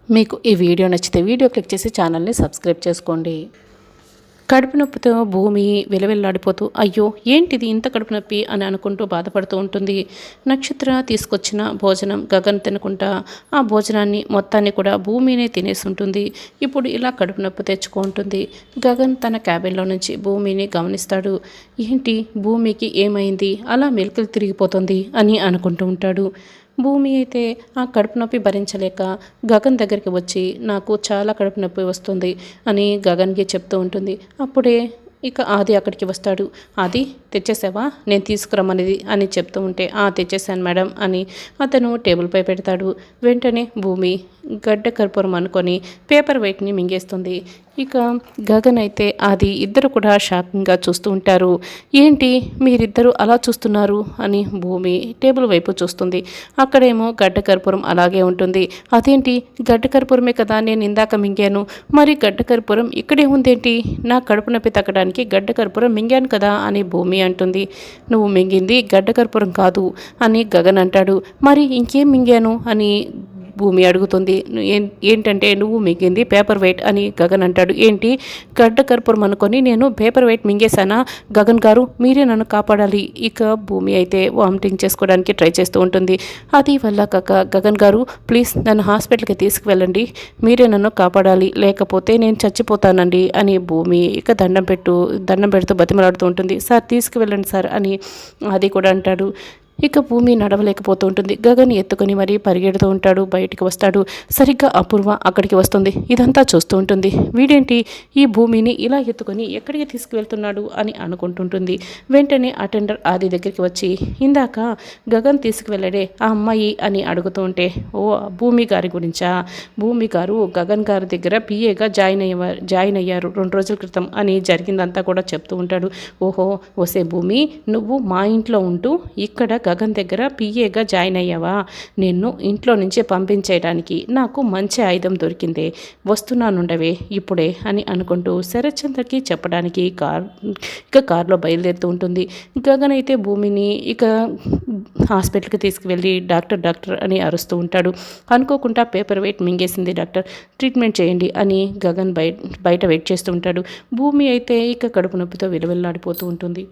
మీకు ఈ వీడియో నచ్చితే వీడియో క్లిక్ చేసి ఛానల్ని సబ్స్క్రైబ్ చేసుకోండి. కడుపు నొప్పితో భూమి విలవిల్లాడిపోతూ అయ్యో ఏంటిది ఇంత కడుపు నొప్పి అని అనుకుంటూ బాధపడుతూ ఉంటుంది. నక్షత్ర తీసుకొచ్చిన భోజనం గగన్ తినకుండా ఆ భోజనాన్ని మొత్తాన్ని కూడా భూమినే తినేసి ఉంటుంది. ఇప్పుడు ఇలా కడుపు నొప్పి తెచ్చుకుంటుంది. గగన్ తన క్యాబిన్లో నుంచి భూమిని గమనిస్తాడు. ఏంటి భూమికి ఏమైంది, అలా మెలికలు తిరిగిపోతుంది అని అనుకుంటూ ఉంటాడు. భూమి అయితే ఆ కడుపు నొప్పి భరించలేక గగన్ దగ్గరికి వచ్చి నాకు చాలా కడుపు నొప్పి వస్తుంది అని గగన్కి చెప్తూ ఉంటుంది. అప్పుడే ఇక ఆది అక్కడికి వస్తాడు. ఆది తెచ్చేసావా, నేను తీసుకురమ్మనేది అని చెప్తూ ఉంటే తెచ్చేసాను మేడం అని అతను టేబుల్పై పెడతాడు. వెంటనే భూమి గడ్డ కర్పూరం అనుకొని పేపర్ వెయిట్ని మింగేస్తుంది. ఇక గగన్ అయితే అది ఇద్దరు కూడా షాకింగ్గా చూస్తూ ఉంటారు. ఏంటి మీరిద్దరూ అలా చూస్తున్నారు అని భూమి టేబుల్ వైపు చూస్తుంది. అక్కడేమో గడ్డ కర్పూరం అలాగే ఉంటుంది. అదేంటి గడ్డ కర్పూరమే కదా నేను ఇందాక మింగాను, మరి గడ్డ కర్పూరం ఇక్కడే ఉందేంటి, నా కడుపు నొప్పి తగ్గడానికి గడ్డ కర్పూరం మింగాను కదా అని భూమి అంటుంది. నువ్వు మింగింది గడ్డ కర్పూరం కాదు అని గగన్ అంటాడు. మరి ఇంకేం మింగాను అని భూమి అడుగుతుంది. ఏంటంటే నువ్వు మింగింది పేపర్ వెయిట్ అని గగన్ అంటాడు. ఏంటి గడ్డ కర్పూరం అనుకొని నేను పేపర్ వెయిట్ మింగేశానా, గగన్ గారు మీరే నన్ను కాపాడాలి. ఇక భూమి అయితే వామిటింగ్ చేసుకోవడానికి ట్రై చేస్తూ ఉంటుంది. అది వల్ల కాక గగన్ గారు ప్లీజ్ నన్ను హాస్పిటల్కి తీసుకువెళ్ళండి, మీరే నన్ను కాపాడాలి, లేకపోతే నేను చచ్చిపోతానండి అని భూమి ఇక దండం పెడుతూ బతిమలాడుతూ ఉంటుంది. సార్ తీసుకువెళ్ళండి సార్ అని అది కూడా అంటాడు. ఇక భూమి నడవలేకపోతూ ఉంటుంది. గగన్ ఎత్తుకొని మరీ పరిగెడుతూ ఉంటాడు. బయటికి వస్తాడు. సరిగ్గా అపూర్వ అక్కడికి వస్తుంది. ఇదంతా చూస్తూ ఉంటుంది. వీడేంటి ఈ భూమిని ఇలా ఎత్తుకొని ఎక్కడికి తీసుకువెళ్తున్నాడు అని అనుకుంటుంటుంది. వెంటనే అటెండర్ ఆది దగ్గరికి వచ్చి ఇందాక గగన్ తీసుకువెళ్ళడే ఆ అమ్మాయి అని అడుగుతూ ఉంటే ఓ భూమి గారి గురించా, భూమి గారు గగన్ గారి దగ్గర పిఏగా జాయిన్ అయ్యారు 2 రోజుల క్రితం అని జరిగిందంతా కూడా చెప్తూ ఉంటాడు. ఓహో ఓసే భూమి, నువ్వు మా ఇంట్లో ఉంటూ ఇక్కడ గగన్ దగ్గర పిఏగా జాయిన్ అయ్యావా, నిన్ను ఇంట్లో నుంచి పంపించేయడానికి నాకు మంచి ఆయుధం దొరికిందే, వస్తున్నానుండవే ఇప్పుడే అని అనుకుంటూ శరత్చంద్రకి చెప్పడానికి కార్లో బయలుదేరుతూ ఉంటుంది. గగన్ అయితే భూమిని ఇక హాస్పిటల్కి తీసుకువెళ్ళి డాక్టర్ అని అరుస్తూ ఉంటాడు. అనుకోకుండా పేపర్ వెయిట్ మింగేసింది డాక్టర్, ట్రీట్మెంట్ చేయండి అని గగన్ బయట వెయిట్ చేస్తూ ఉంటాడు. భూమి అయితే ఇక కడుపు నొప్పితో విలవిల్లాడిపోతూ ఉంటుంది.